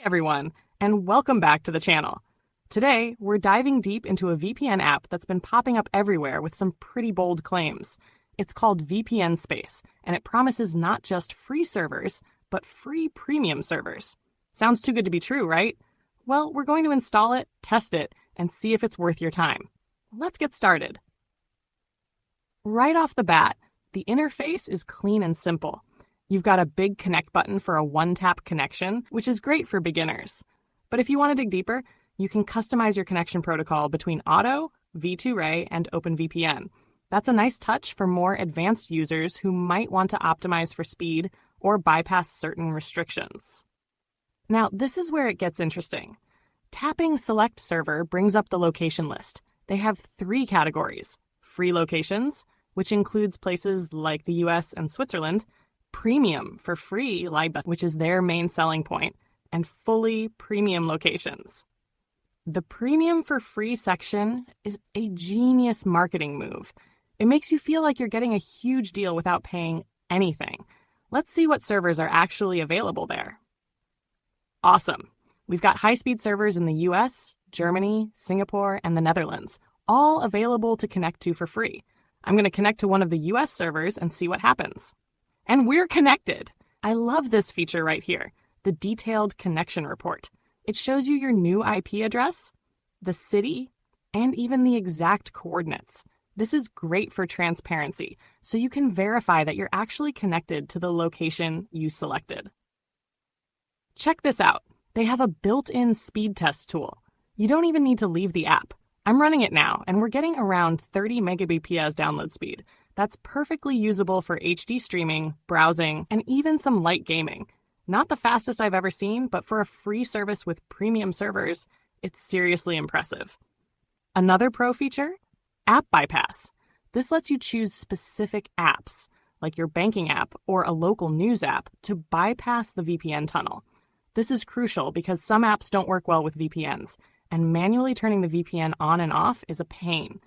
Everyone, and welcome back to the channel. Today, we're diving deep into a VPN app that's been popping up everywhere with some pretty bold claims. It's called VPN Space, and it promises not just free servers, but free premium servers. Sounds too good to be true, right? Well, we're going to install it, test it, and see if it's worth your time. Let's get started. Right off the bat, the interface is clean and simple. You've got a big connect button for a one-tap connection, which is great for beginners. But if you want to dig deeper, you can customize your connection protocol between Auto, V2Ray, and OpenVPN. That's a nice touch for more advanced users who might want to optimize for speed or bypass certain restrictions. Now, this is where it gets interesting. Tapping Select Server brings up the location list. They have 3 categories: free locations, which includes places like the US and Switzerland, premium for free, which is their main selling point, and fully premium locations. The premium for free section is a genius marketing move. It makes you feel like you're getting a huge deal without paying anything. Let's see what servers are actually available there. Awesome. We've got high-speed servers in the US, Germany, Singapore, and the Netherlands, all available to connect to for free. I'm going to connect to one of the US servers and see what happens. And we're connected. I love this feature right here, the detailed connection report. It shows you your new IP address, the city, and even the exact coordinates. This is great for transparency, so you can verify that you're actually connected to the location you selected. Check this out. They have a built-in speed test tool. You don't even need to leave the app. I'm running it now, and we're getting around 30 Mbps download speed. That's perfectly usable for HD streaming, browsing, and even some light gaming. Not the fastest I've ever seen, but for a free service with premium servers, it's seriously impressive. Another pro feature? App bypass. This lets you choose specific apps, like your banking app or a local news app, to bypass the VPN tunnel. This is crucial because some apps don't work well with VPNs, and manually turning the VPN on and off is a pain.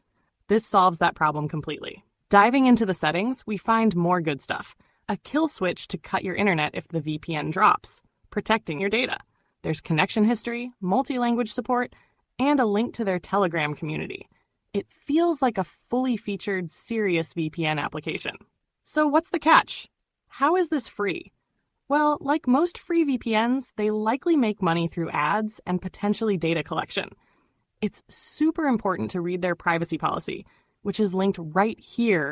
This solves that problem completely. Diving into the settings, we find more good stuff. A kill switch to cut your internet if the VPN drops, protecting your data. There's connection history, multi-language support, and a link to their Telegram community. It feels like a fully featured, serious VPN application. So what's the catch? How is this free? Well, like most free VPNs, they likely make money through ads and potentially data collection. It's super important to read their privacy policy, which is linked right here